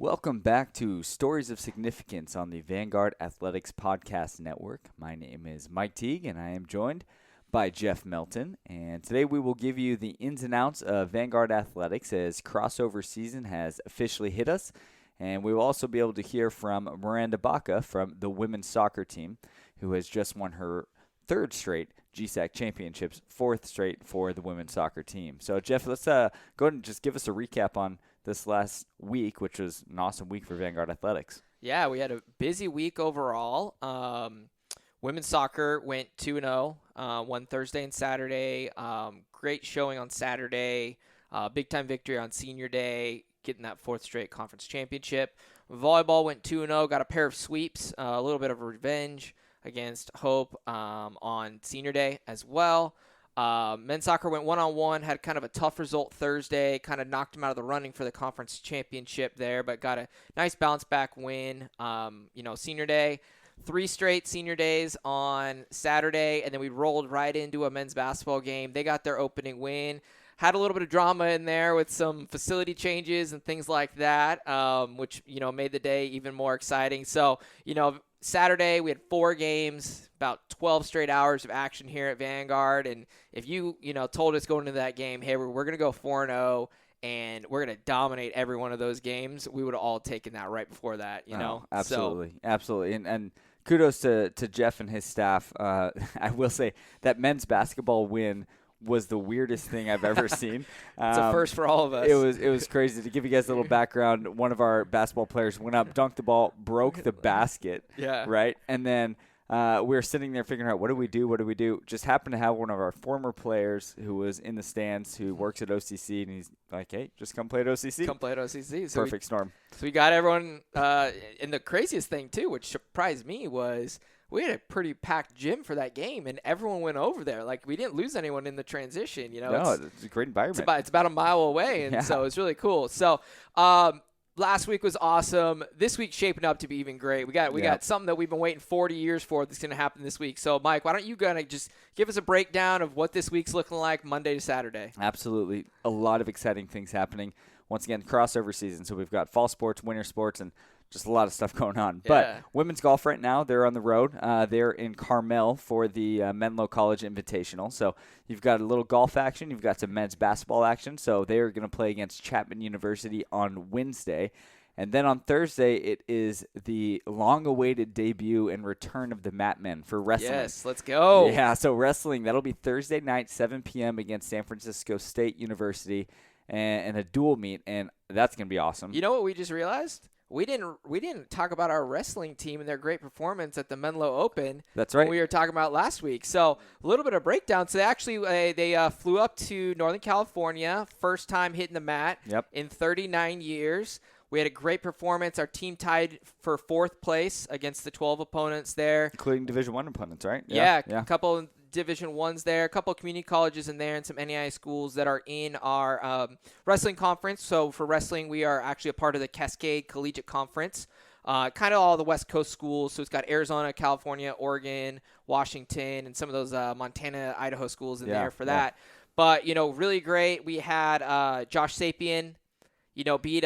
Welcome back to Stories of Significance on the Vanguard Athletics Podcast Network. My name is Mike Teague, and I am joined by Jeff Melton. And today we will give you the ins and outs of Vanguard Athletics as crossover season has officially hit us. And we will also be able to hear from Myranda Baca from the women's soccer team, who has just won her third straight GSAC championships, fourth straight for the women's soccer team. So, Jeff, let's go ahead and just give us a recap on this last week, which was an awesome week for Vanguard Athletics. Yeah, we had a busy week overall. Women's soccer went 2-0, won Thursday and Saturday. Great showing on Saturday. Big-time victory on Senior Day, getting that fourth straight conference championship. Volleyball went 2-0, got a pair of sweeps, a little bit of revenge against Hope on Senior Day as well. Men's soccer went 1-on-1, had kind of a tough result Thursday, kind of knocked them out of the running for the conference championship there, but got a nice bounce back win. Senior Day, 3 straight senior days on Saturday, and then we rolled right into a men's basketball game. They got their opening win. Had a little bit of drama in there with some facility changes and things like that, which, made the day even more exciting. So, Saturday we had 4 games, about 12 straight hours of action here at Vanguard. And if you, told us going into that game, hey, we're going to go 4-0 and we're going to dominate every one of those games, we would have all taken that right before that, Absolutely. Absolutely. And kudos to Jeff and his staff. I will say that men's basketball win was the weirdest thing I've ever seen. It's a first for all of us. It was crazy. To give you guys a little background, one of our basketball players went up, dunked the ball, broke the basket, right? And then we were sitting there figuring out, what do we do? Just happened to have one of our former players who was in the stands who works at OCC, and he's like, hey, just come play at OCC. So Perfect storm. So we got everyone, and the craziest thing, too, which surprised me, was we had a pretty packed gym for that game, and everyone went over there. Like, we didn't lose anyone in the transition. No, it's a great environment. It's about a mile away, and so it's really cool. So last week was awesome. This week's shaping up to be even great. We got something that we've been waiting 40 years for that's going to happen this week. So, Mike, why don't you just give us a breakdown of what this week's looking like Monday to Saturday? Absolutely. A lot of exciting things happening. Once again, crossover season. So we've got fall sports, winter sports, and just a lot of stuff going on. But women's golf right now, they're on the road. They're in Carmel for the Menlo College Invitational. So you've got a little golf action. You've got some men's basketball action. So they're going to play against Chapman University on Wednesday. And then on Thursday, it is the long-awaited debut and return of the Mat Men for wrestling. Yes, let's go. Yeah, so wrestling, that'll be Thursday night, 7 p.m. against San Francisco State University and a dual meet, and that's going to be awesome. You know what we just realized? We didn't talk about our wrestling team and their great performance at the Menlo Open. That's right. We were talking about last week. So a little bit of breakdown. So they flew up to Northern California, first time hitting the mat in 39 years. We had a great performance. Our team tied for 4th place against the 12 opponents there. Including Division I opponents, right? Yeah. A couple of Division I's there, a couple of community colleges in there, and some NAI schools that are in our wrestling conference. So for wrestling, we are actually a part of the Cascade Collegiate Conference. Kind of all the West Coast schools. So it's got Arizona, California, Oregon, Washington, and some of those Montana, Idaho schools in there for that. But, really great. We had Josh Sapien, beat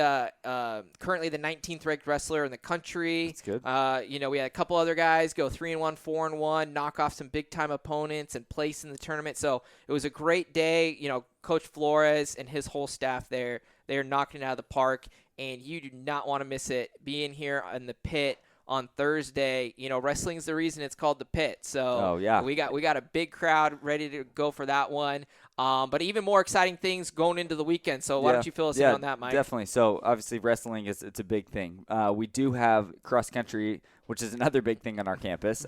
currently the 19th ranked wrestler in the country. That's good. We had a couple other guys go 3-1, 4-1, knock off some big time opponents and place in the tournament. So it was a great day. Coach Flores and his whole staff there, they're knocking it out of the park, and you do not want to miss it. Being here in the pit on Thursday, wrestling's the reason it's called the Pit. So we got a big crowd ready to go for that one. But even more exciting things going into the weekend. So why don't you fill us in on that, Mike? Definitely. So obviously wrestling it's a big thing. We do have cross country, which is another big thing on our campus.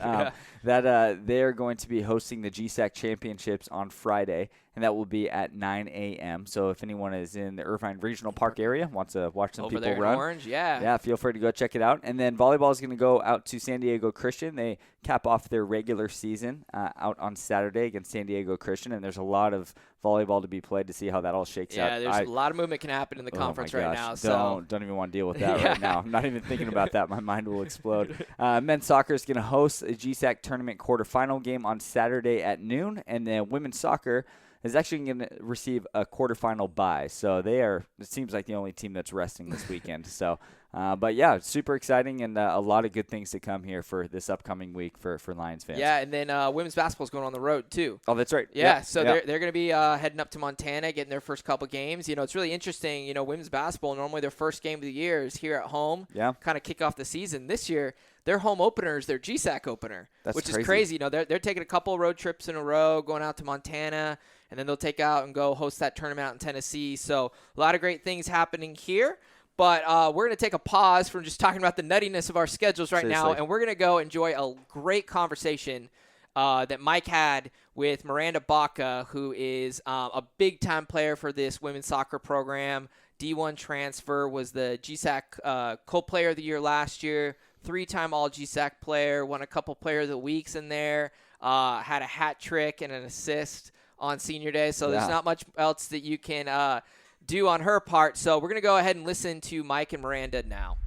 That they're going to be hosting the GSAC championships on Friday, and that will be at 9 a.m. So if anyone is in the Irvine Regional Park area, wants to watch some people run, in Orange, feel free to go check it out. And then volleyball is going to go out to San Diego Christian. They cap off their regular season out on Saturday against San Diego Christian, and there's a lot of volleyball to be played to see how that all shakes out. Yeah, there's a lot of movement can happen in the conference right now. So don't even want to deal with that right now. I'm not even thinking about that. My mind will explode. Men's soccer is going to host a GSAC tournament quarterfinal game on Saturday at noon, and then women's soccer is actually going to receive a quarterfinal bye. So they are, it seems like, the only team that's resting this weekend. So But yeah, super exciting and a lot of good things to come here for this upcoming week for Lions fans. Yeah, and then women's basketball is going on the road too. Oh, that's right. Yeah, so they're going to be heading up to Montana, getting their first couple games. It's really interesting. Women's basketball, normally their first game of the year is here at home. Yeah. Kind of kick off the season. This year, their home opener is their GSAC opener, which is crazy. They're taking a couple road trips in a row, going out to Montana, and then they'll take out and go host that tournament out in Tennessee. So a lot of great things happening here. But we're going to take a pause from just talking about the nuttiness of our schedules right now, and we're going to go enjoy a great conversation that Mike had with Myranda Baca, who is a big-time player for this women's soccer program. D1 transfer, was the GSAC co-player of the year last year, 3-time All-GSAC player, won a couple player of the weeks in there, had a hat trick and an assist on senior day. So there's not much else that you can do on her part. So we're going to go ahead and listen to Mike and Miranda now.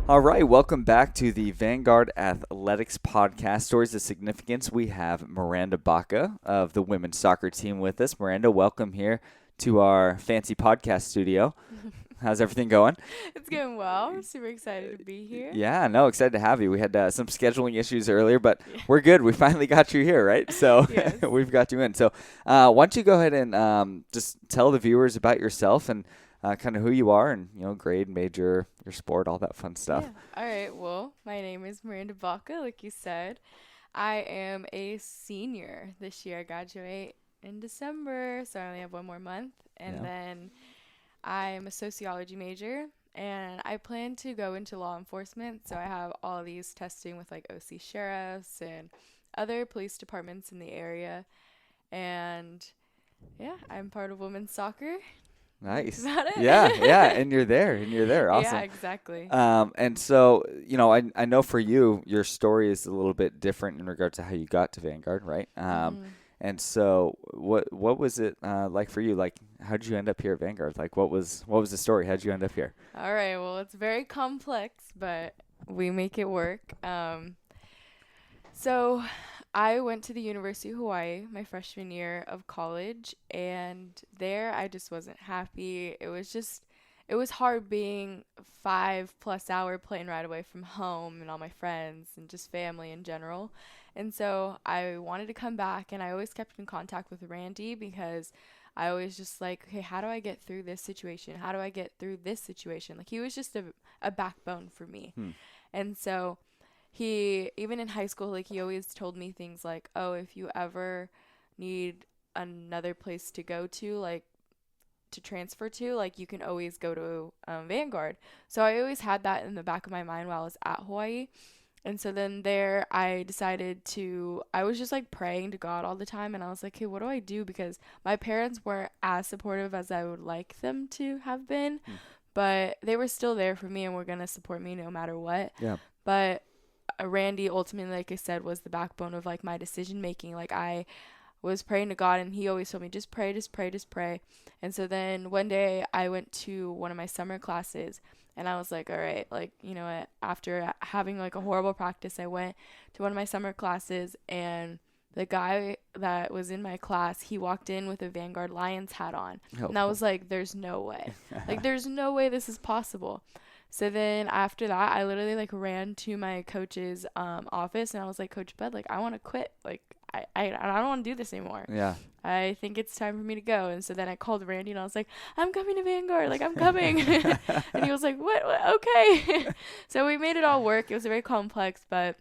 All right, welcome back to the Vanguard Athletics Podcast, Stories of Significance. We have Myranda Baca of the women's soccer team with us. Miranda, welcome here to our fancy podcast studio. How's everything going? It's going well. I'm super excited to be here. Yeah, no, excited to have you. We had some scheduling issues earlier, but we're good. We finally got you here, right? So we've got you in. So why don't you go ahead and just tell the viewers about yourself and kind of who you are and, grade, major, your sport, all that fun stuff. Yeah. All right. Well, my name is Myranda Baca, like you said. I am a senior this year. I graduate in December, so I only have one more month. And then I'm a sociology major, and I plan to go into law enforcement. So I have all these testing with like OC sheriffs and other police departments in the area. And yeah, I'm part of women's soccer. Nice. That's about it. Yeah, and you're there. Awesome. Yeah, exactly. And so, I know for you, your story is a little bit different in regard to how you got to Vanguard, right? And so what was it like for you? Like, how did you end up here at Vanguard? Like, what was the story? How did you end up here? All right. Well, it's very complex, but we make it work. So I went to the University of Hawaii my freshman year of college, and there I just wasn't happy. It was hard being 5+ hour plane ride away from home and all my friends and just family in general. And so I wanted to come back, and I always kept in contact with Randy because I always just like, okay, how do I get through this situation? How do I get through this situation? Like, he was just a backbone for me. And so he, even in high school, like, he always told me things like, oh, if you ever need another place to go to, like, to transfer to, like, you can always go to Vanguard. So I always had that in the back of my mind while I was at Hawaii. And so then there I decided I was just like praying to God all the time. And I was like, hey, what do I do? Because my parents weren't as supportive as I would like them to have been. But they were still there for me and were going to support me no matter what. Yeah. But Randy ultimately, like I said, was the backbone of like my decision making. Like, I was praying to God, and he always told me, just pray, just pray, just pray. And so then one day I went to one of my summer classes, and I was like, all right, like, after having like a horrible practice, I went to one of my summer classes, and the guy that was in my class, he walked in with a Vanguard Lions hat on. And I was like, there's no way. Like, there's no way this is possible. So then after that, I literally like ran to my coach's office, and I was like, Coach Bud, like, I want to quit. Like, I don't want to do this anymore. Yeah. I think it's time for me to go. And so then I called Randy, and I was like, I'm coming to Vanguard. Like, I'm coming. And he was like, what? Okay. So we made it all work. It was very complex, but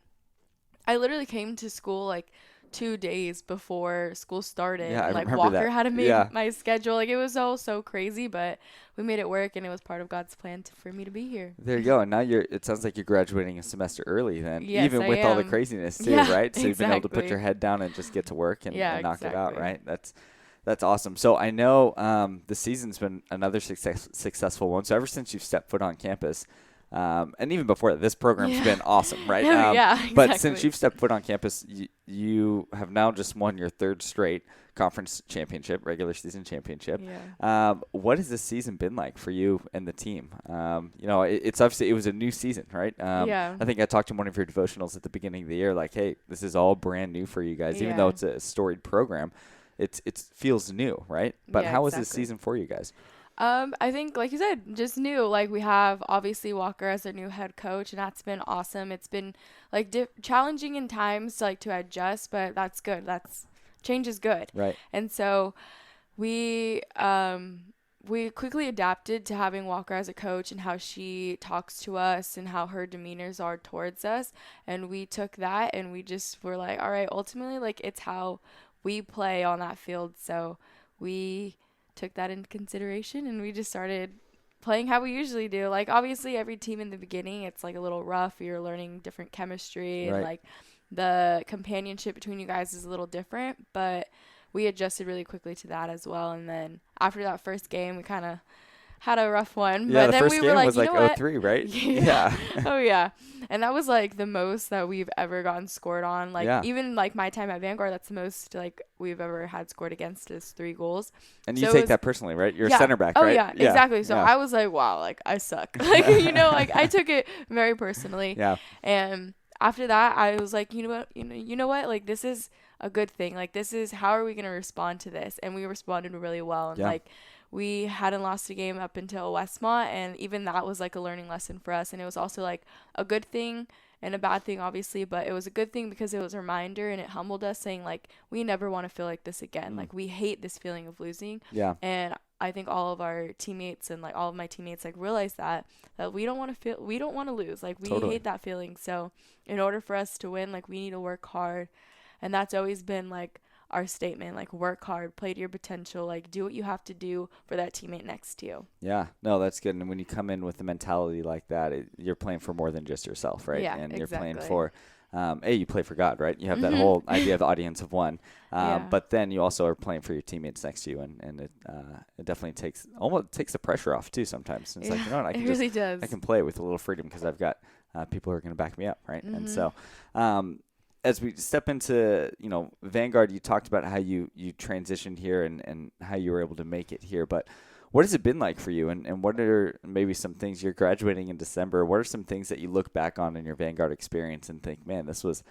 I literally came to school like 2 days before school started. Yeah, and, like, remember Walker that. had to make my schedule. Like, it was all so crazy, but we made it work, and it was part of God's plan for me to be here. There you go. And now it sounds like you're graduating a semester early then, yes, even with all the craziness too, right? So you've been able to put your head down and just get to work and knock it out, right? That's awesome. So I know the season's been another successful one. So ever since you've stepped foot on campus, and even before that, this program's been awesome, right? Exactly. But since you've stepped foot on campus, you have now just won your third straight conference championship, regular season championship. Yeah. What has this season been like for you and the team? It's obviously, it was a new season, right? I think I talked in one of your devotionals at the beginning of the year, like, hey, this is all brand new for you guys, even though it's a storied program. It feels new, right? But how was this season for you guys? I think, like you said, just new. Like, we have obviously Walker as our new head coach, and that's been awesome. It's been like challenging in times to adjust, but that's good. Change is good. Right. And so we quickly adapted to having Walker as a coach and how she talks to us and how her demeanors are towards us. And we took that and we just were like, all right, ultimately, like, it's how we play on that field. So we took that into consideration and we just started playing how we usually do. Like, obviously, every team in the beginning, it's like a little rough. You're learning different chemistry and like the companionship between you guys is a little different, but we adjusted really quickly to that as well. And then after that first game, we kind of had a rough one. Yeah, but the then first we game were like, was you like know what? 0-3, right? Yeah. Oh, yeah. And that was like the most that we've ever gotten scored on. Like, even like my time at Vanguard, that's the most like we've ever had scored against is 3 goals. And you take that personally, right? You're a center back, right? Oh, yeah, exactly. So I was like, wow, like, I suck. Like, like, I took it very personally. Yeah. And after that, I was like, you know what? Like, this is a good thing. Like, this is, how are we going to respond to this? And we responded really well. And like, we hadn't lost a game up until Westmont, and even that was like a learning lesson for us. And it was also like a good thing and a bad thing, obviously, but it was a good thing because it was a reminder and it humbled us, saying like, we never want to feel like this again. Like, we hate this feeling of losing. Yeah. And I think all of our teammates and like all of my teammates like realize that we don't want to lose. Like, we hate that feeling. So in order for us to win, like, we need to work hard. And that's always been like our statement, like, work hard, play to your potential, like, do what you have to do for that teammate next to you. Yeah, no, that's good. And when you come in with a mentality like that, you're playing for more than just yourself, right? Yeah, and exactly. You're playing for, you play for God, right? You have that whole idea of the audience of one. But then you also are playing for your teammates next to you, and it definitely takes the pressure off too sometimes. And it's like, you know what, I can play with a little freedom because I've got people who are going to back me up, right? And so as we step into, Vanguard, you talked about how you transitioned here and how you were able to make it here. But what has it been like for you? And what are maybe some things, you're graduating in December, what are some things that you look back on in your Vanguard experience and think, man, this was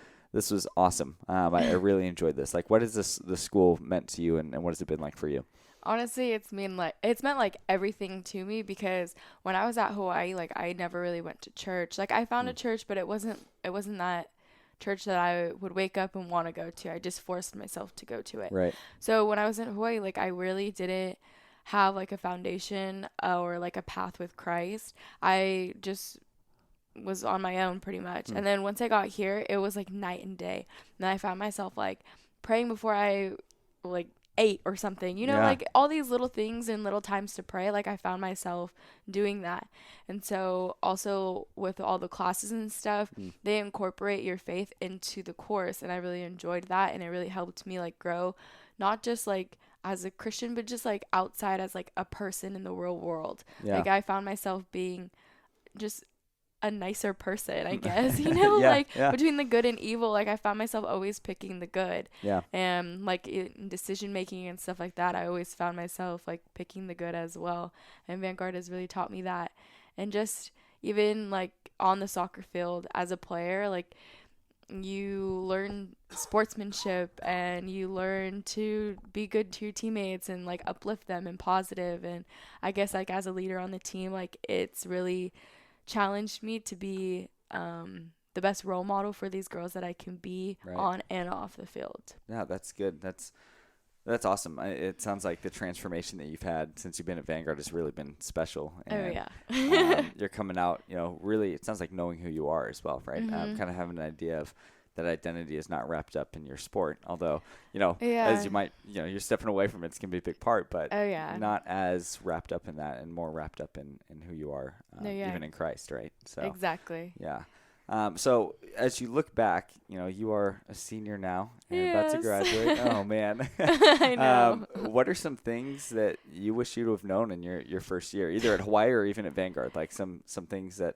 awesome. I really enjoyed this. Like, what has the school meant to you, and what has it been like for you? Honestly, it's meant like everything to me, because when I was at Hawaii, like, I never really went to church. Like, I found a church, but it wasn't that church that I would wake up and want to go to. I just forced myself to go to it. Right. So when I was in Hawaii, like, I really didn't have like a foundation or like a path with Christ. I just was on my own pretty much. And then once I got here, it was like night and day. And I found myself like praying before I like ate or something, like all these little things and little times to pray. Like, I found myself doing that. And so also with all the classes and stuff, they incorporate your faith into the course, and I really enjoyed that, and it really helped me like grow, not just like as a Christian, but just like outside as like a person in the real world. Like, I found myself being just a nicer person, I guess, between the good and evil, like, I found myself always picking the good. Yeah. And like in decision making and stuff like that, I always found myself like picking the good as well. And Vanguard has really taught me that. And just even like on the soccer field as a player, like, you learn sportsmanship and you learn to be good to your teammates and like uplift them and positive. And I guess like as a leader on the team, like, it's really challenged me to be the best role model for these girls that I can be on and off the field. Yeah, that's good. That's awesome. It sounds like the transformation that you've had since you've been at Vanguard has really been special. And, you're coming out, really, it sounds like knowing who you are as well, right? Kind of having an idea of that identity is not wrapped up in your sport. Although, as you might, you're stepping away from it, it's going to be a big part, but not as wrapped up in that and more wrapped up in who you are, even in Christ, right? So exactly. Yeah. So as you look back, you are a senior now and about to graduate. Oh, man. I know. What are some things that you wish you to have known in your first year, either at Hawaii or even at Vanguard? Like some things that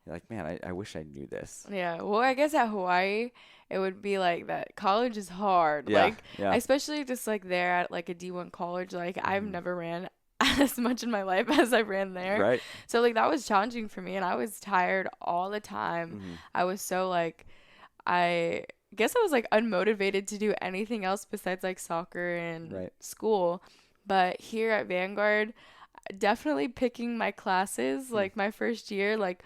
you're like, man, I wish I knew this. Yeah. Well, I guess at Hawaii, it would be like that college is hard. Especially just like there at like a D1 college, like I've never ran as much in my life as I ran there. Right. So like that was challenging for me, and I was tired all the time. I was so like, I guess I was like unmotivated to do anything else besides like soccer and school. But here at Vanguard, definitely picking my classes. Like my first year, like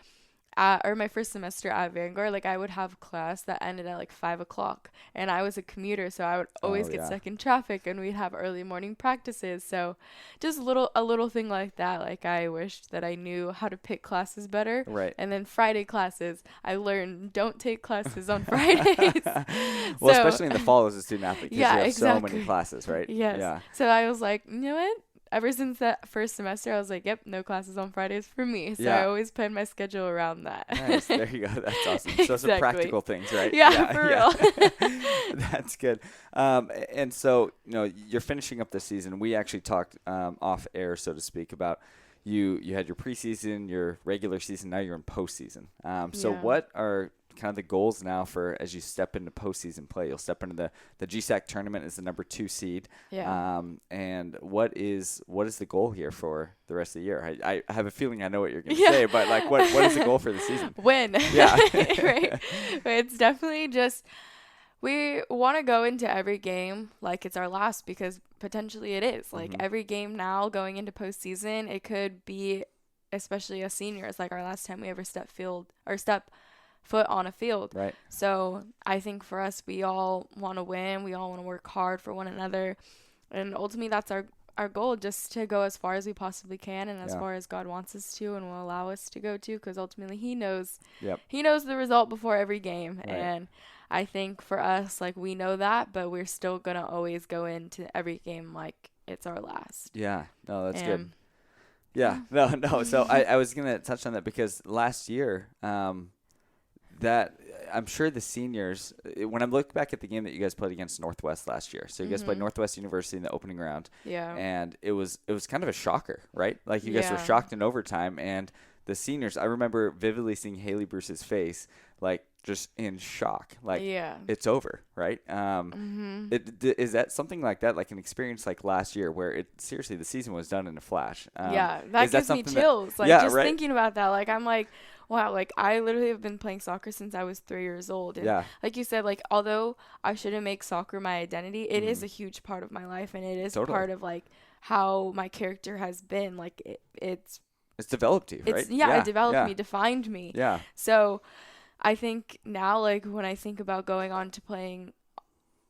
or my first semester at Vanguard, like I would have class that ended at like 5 o'clock, and I was a commuter, so I would always get stuck in traffic, and we'd have early morning practices. So just a little thing like that. Like I wished that I knew how to pick classes better. Right. And then Friday classes, I learned don't take classes on Fridays. Well, especially in the fall as a student athlete, because you have exactly. so many classes, right? Yes. Yeah. So I was like, you know what? Ever since that first semester, I was like, yep, no classes on Fridays for me. So I always plan my schedule around that. Nice. There you go. That's awesome. So some practical things, right? Yeah, for real. That's good. And so, you're finishing up the season. We actually talked off air, so to speak, about you had your preseason, your regular season, now you're in postseason. So what are kind of the goals now for as you step into postseason play? You'll step into the GSAC tournament as the number 2 seed. Yeah. And what is the goal here for the rest of the year? I have a feeling I know what you're going to say, but like what is the goal for the season? Win. Yeah. Right. But it's definitely just we want to go into every game like it's our last, because potentially it is. Like every game now going into postseason, it could be, especially as seniors, like our last time we ever step foot on a field. Right. So I think for us, we all want to win. We all want to work hard for one another. And ultimately, that's our goal, just to go as far as we possibly can and as far as God wants us to and will allow us to go to, because ultimately He knows the result before every game. Right. And I think for us, like, we know that, but we're still going to always go into every game like it's our last. Yeah. No, that's good. Yeah. No. So I was going to touch on that because last year, that I'm sure the seniors, when I look back at the game that you guys played against Northwest last year, so you guys played Northwest University in the opening round, and it was kind of a shocker, right? Like you guys were shocked in overtime, and the seniors, I remember vividly seeing Haley Bruce's face, like just in shock, like it's over, right? Is that something like that, like an experience like last year where seriously the season was done in a flash? That gives me chills, thinking about that. Like I'm like, wow, like I literally have been playing soccer since I was 3 years old. And like you said, like although I shouldn't make soccer my identity, it is a huge part of my life, and it is part of like how my character has been. Like it's developed you, right? It developed me, defined me. Yeah. So I think now, like when I think about going on to playing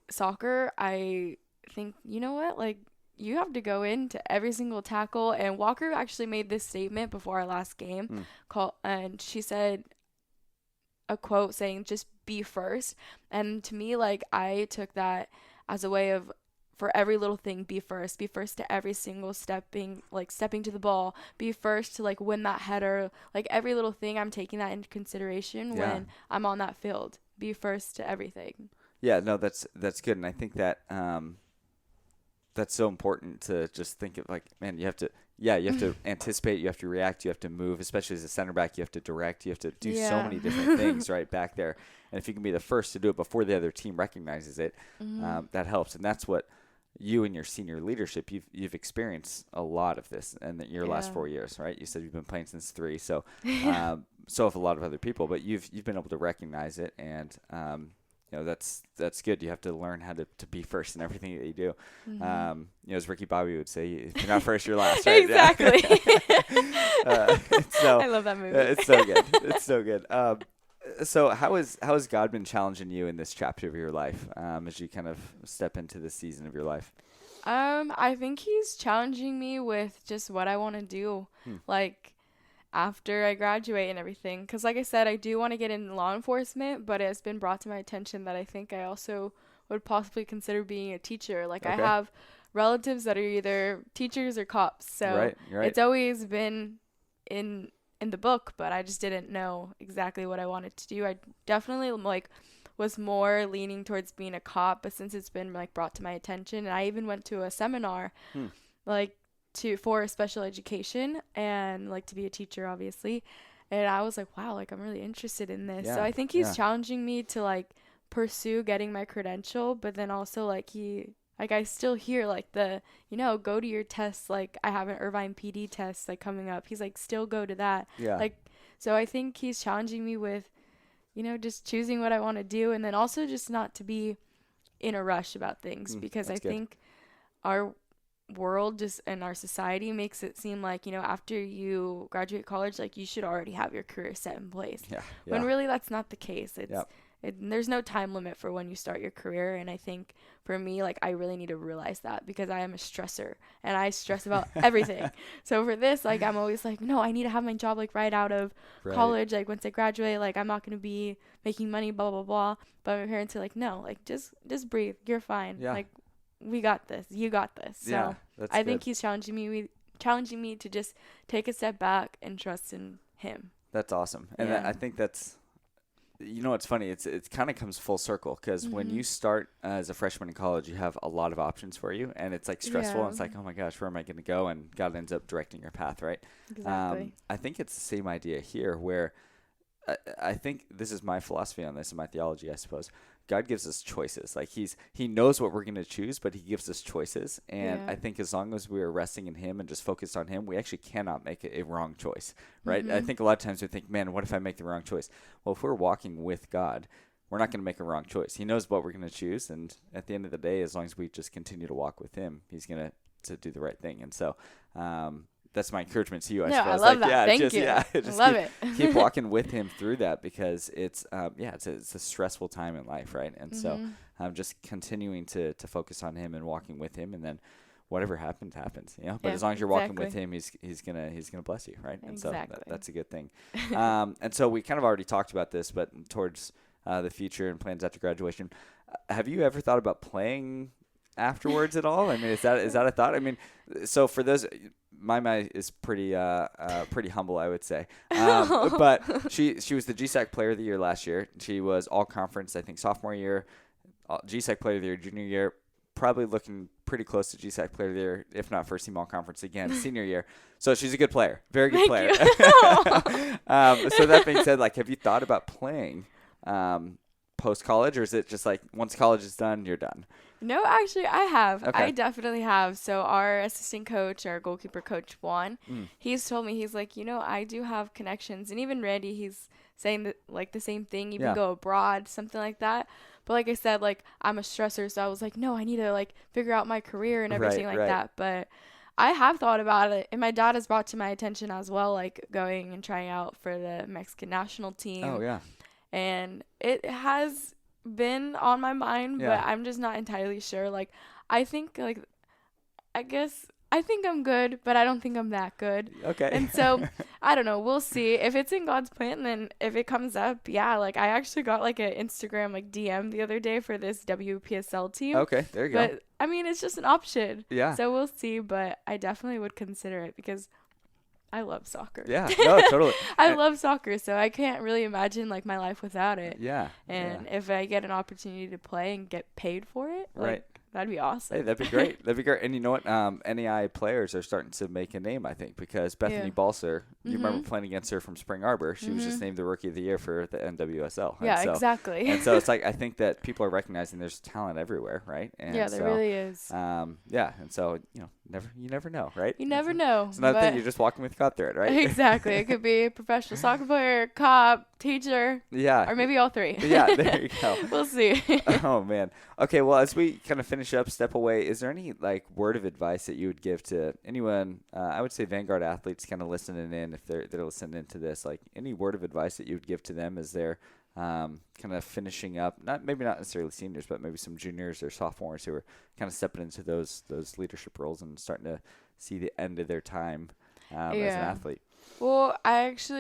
soccer, I think, you know what, like you have to go into every single tackle. And Walker actually made this statement before our last game, and she said a quote saying, "Just be first." And to me, like I took that as a way of, for every little thing, be first to every single stepping to the ball, be first to like win that header, like every little thing. I'm taking that into consideration when I'm on that field. Be first to everything. Yeah, no, that's good. And I think that, that's so important to just think of, like, man, you have to anticipate, you have to react, you have to move, especially as a center back, you have to direct, you have to do so many different things right back there. And if you can be the first to do it before the other team recognizes it, that helps. And that's what you and your senior leadership, you've experienced a lot of this in your last 4 years, right? You said you've been playing since 3, so so have a lot of other people, but you've been able to recognize it, and that's good. You have to learn how to be first in everything that you do. As Ricky Bobby would say, if you're not first, you're last, right? Exactly. So I love that movie. It's so good. It's so good. So how has God been challenging you in this chapter of your life, as you kind of step into this season of your life? I think He's challenging me with just what I want to do, like after I graduate and everything. Because like I said, I do want to get in law enforcement, but it's been brought to my attention that I think I also would possibly consider being a teacher. Like I have relatives that are either teachers or cops, so it's always been in the book, but I just didn't know exactly what I wanted to do. I definitely was more leaning towards being a cop, but since it's been brought to my attention, and I even went to a seminar for special education and to be a teacher, obviously, and I was like, wow, I'm really interested in this. So I think He's challenging me to pursue getting my credential, but then also I still hear go to your tests. I have an Irvine PD test coming up. He's still go to that. Yeah. So I think He's challenging me with, just choosing what I want to do, and then also just not to be in a rush about things, because I think world, just in our society, makes it seem like, after you graduate college, like you should already have your career set in place. Yeah. When really that's not the case. Yep. There's no time limit for when you start your career. And I think for me, like, I really need to realize that, because I am a stressor and I stress about everything. So for this, like, I'm always like, no, I need to have my job, like, right out of college. Like, once I graduate, like, I'm not going to be making money, blah, blah, blah. But my parents are like, no, like, just breathe. You're fine. Yeah. Like, we got this. You got this. So Yeah, that's I good. think he's challenging me to just take a step back and trust in him. That's awesome. And Yeah. I think that's, it's funny. It kind of comes full circle, because when you start as a freshman in college, you have a lot of options for you, and it's like stressful. Yeah. And it's like, oh my gosh, where am I going to go? And God ends up directing your path, right? Exactly. I think it's the same idea here, where I think this is my philosophy on this and my theology, I suppose. God gives us choices. Like he knows what we're going to choose, but he gives us choices. And I think as long as we're resting in him and just focused on him, we actually cannot make a wrong choice, right? I think a lot of times we think, man, what if I make the wrong choice? Well, if we're walking with God, we're not going to make a wrong choice. He knows what we're going to choose. And at the end of the day, as long as we just continue to walk with him, he's going to do the right thing. And so, that's my encouragement to you, I suppose. I love that. Thank you. Just love it. keep walking with him through that, because it's a stressful time in life, right? And so just continuing to focus on him and walking with him, and then whatever happens, But as long as you're walking with him, he's gonna bless you, right? And so that's a good thing. And so we kind of already talked about this, but towards the future and plans after graduation, have you ever thought about playing afterwards at all? I mean, is that a thought? I mean, so for those, my is pretty humble, I would say. But she was the GSAC Player of the Year last year. She was all conference, I think, sophomore year, GSAC Player of the Year junior year, probably looking pretty close to GSAC Player of the Year, if not first team all conference again, senior year. So she's a good player, very good player. So that being said, like, have you thought about playing post college, or is it just like once college is done, you're done? No, actually, I have. Okay. I definitely have. So our assistant coach, our goalkeeper coach, Juan, he's told me, he's like, I do have connections. And even Randy, he's saying that, like, the same thing, even go abroad, something like that. But like I said, like, I'm a stressor. So I was like, no, I need to, like, figure out my career and everything like that. But I have thought about it. And my dad has brought to my attention as well, like, going and trying out for the Mexican national team. Oh, yeah. And it has been on my mind, but I'm just not entirely sure. Like, I think, like, I think I'm good, but I don't think I'm that good. Okay. And so I don't know, we'll see. If it's in God's plan, then if it comes up, like, I actually got, like, an Instagram, like, DM the other day for this WPSL team. Okay, there you go. But I mean, it's just an option. Yeah. So we'll see, but I definitely would consider it, because I love soccer. Yeah, no, totally. I love soccer, so I can't really imagine, like, my life without it. Yeah. And if I get an opportunity to play and get paid for it, like, that'd be awesome. Hey, that'd be great. That'd be great. And you know what? NEI players are starting to make a name, I think, because Bethany Balser, you remember playing against her from Spring Arbor. She was just named the Rookie of the Year for the NWSL. Yeah, exactly. And so it's like, I think that people are recognizing there's talent everywhere, right? And yeah, there really is. Yeah, and so, you never know, right? You never know. It's another thing, you're just walking with God through it, right? Exactly. It could be a professional soccer player, cop, teacher. Yeah. Or maybe all three. Yeah, there you go. We'll see. Oh, man. Okay, well, as we kind of finish up, step away, is there any, like, word of advice that you would give to anyone, I would say Vanguard athletes kind of listening in, if they're listening into this, like, any word of advice that you would give to them as they're kind of finishing up, maybe not necessarily seniors, but maybe some juniors or sophomores who are kind of stepping into those leadership roles and starting to see the end of their time as an athlete? Well,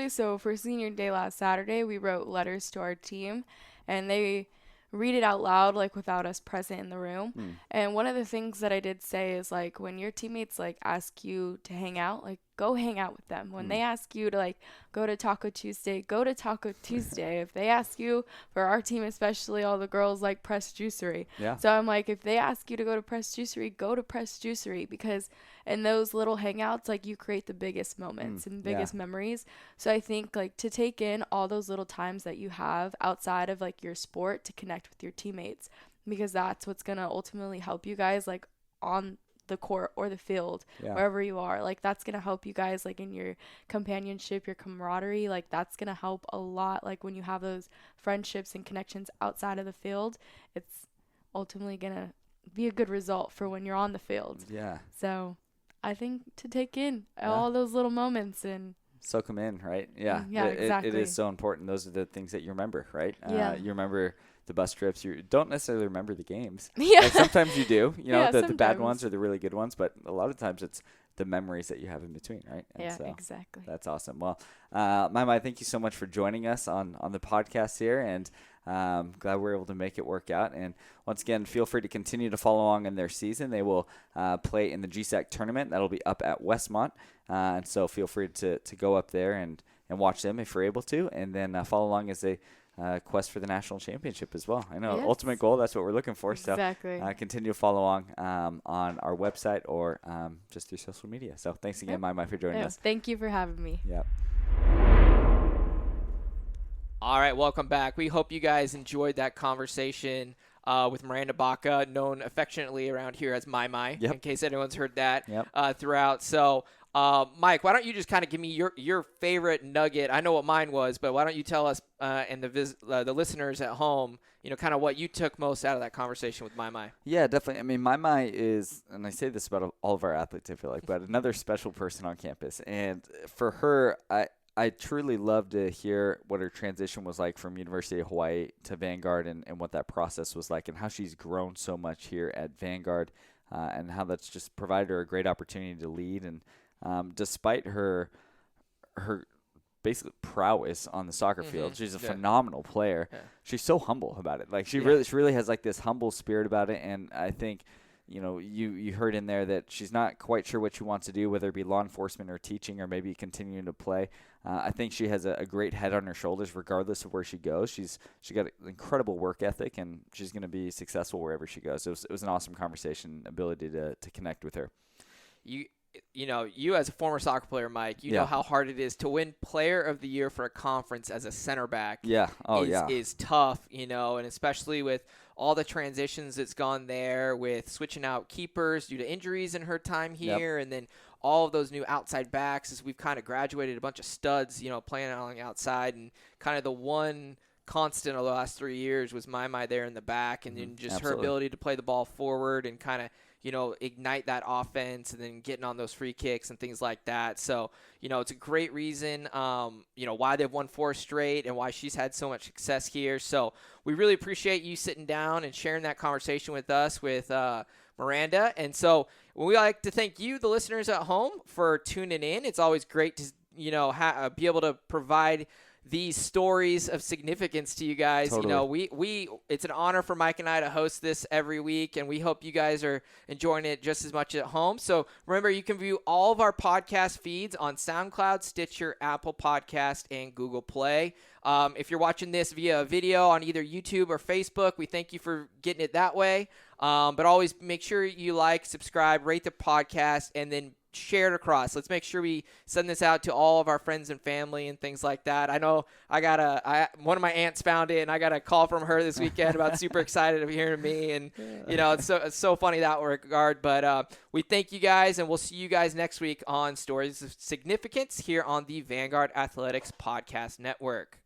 so for senior day last Saturday, we wrote letters to our team, and they read it out loud, like, without us present in the room. And one of the things that I did say is, like, when your teammates, like, ask you to hang out, like, go hang out with them. When they ask you to, like, go to Taco Tuesday, go to Taco Tuesday. If they ask you, for our team especially, all the girls like Press Juicery. Yeah. So I'm like, if they ask you to go to Press Juicery, go to Press Juicery, because in those little hangouts, like, you create the biggest moments and biggest memories. So I think, like, to take in all those little times that you have outside of, like, your sport to connect with your teammates, because that's what's going to ultimately help you guys, like, on the court or the field, wherever you are. Like, that's gonna help you guys, like, in your companionship, your camaraderie. Like, that's gonna help a lot. Like, when you have those friendships and connections outside of the field, it's ultimately gonna be a good result for when you're on the field. Yeah. So I think to take in all those little moments and soak them in, right? Yeah. Exactly. It is so important. Those are the things that you remember, right? Yeah. You remember the bus trips. You don't necessarily remember the games. Yeah. Like sometimes you do, the bad sometimes. ones or the really good ones, but a lot of times it's the memories that you have in between, right? And so exactly. that's awesome. Well, Mai, thank you so much for joining us on the podcast here, and glad we're able to make it work out. And once again, feel free to continue to follow along in their season. They will play in the GSAC tournament. That'll be up at Westmont, and so feel free to go up there and watch them if you're able to, and then follow along as they quest for the national championship as well. I know, ultimate goal, that's what we're looking for. Exactly. So continue to follow along on our website or just through social media. So thanks again, Mai, for joining us. Thank you for having me. Yep. All right, welcome back. We hope you guys enjoyed that conversation with Miranda Baca, known affectionately around here as Mai, in case anyone's heard that throughout. So, Mike, why don't you just kind of give me your favorite nugget? I know what mine was, but why don't you tell us and the listeners at home, kind of what you took most out of that conversation with Mai? Yeah, definitely. I mean, Mai is, and I say this about all of our athletes, I feel like, but another special person on campus. And for her, I truly love to hear what her transition was like from University of Hawaii to Vanguard and what that process was like and how she's grown so much here at Vanguard and how that's just provided her a great opportunity to lead. And despite her basically prowess on the soccer field, she's a phenomenal player. Yeah. She's so humble about it. Like she really has like this humble spirit about it. And I think, you heard in there that she's not quite sure what she wants to do, whether it be law enforcement or teaching or maybe continuing to play. I think she has a great head on her shoulders regardless of where she goes. She got an incredible work ethic, and she's going to be successful wherever she goes. It was an awesome conversation, ability to connect with her. You as a former soccer player, Mike, you know how hard it is to win Player of the Year for a conference as a center back. Yeah. Is tough, and especially with all the transitions that's gone there with switching out keepers due to injuries in her time here, and then all of those new outside backs as we've kind of graduated a bunch of studs, playing on the outside, and kind of the one constant of the last 3 years was Mai there in the back, and then just her ability to play the ball forward and kind of ignite that offense and then getting on those free kicks and things like that. So, it's a great reason, why they've won 4 straight and why she's had so much success here. So we really appreciate you sitting down and sharing that conversation with us with Miranda. And so we like to thank you, the listeners at home, for tuning in. It's always great to, be able to provide these stories of significance to you guys. Totally. We it's an honor for Mike and I to host this every week, and we hope you guys are enjoying it just as much at home. So remember, you can view all of our podcast feeds on SoundCloud, Stitcher, Apple Podcast, and Google Play. If you're watching this via video on either YouTube or Facebook, we thank you for getting it that way. But always make sure you like, subscribe, rate the podcast, and then share it across. Let's make sure we send this out to all of our friends and family and things like that. I know one of my aunts found it, and I got a call from her this weekend about super excited of hearing me, and it's so funny that regard. But we thank you guys, and we'll see you guys next week on Stories of Significance here on the Vanguard Athletics Podcast Network.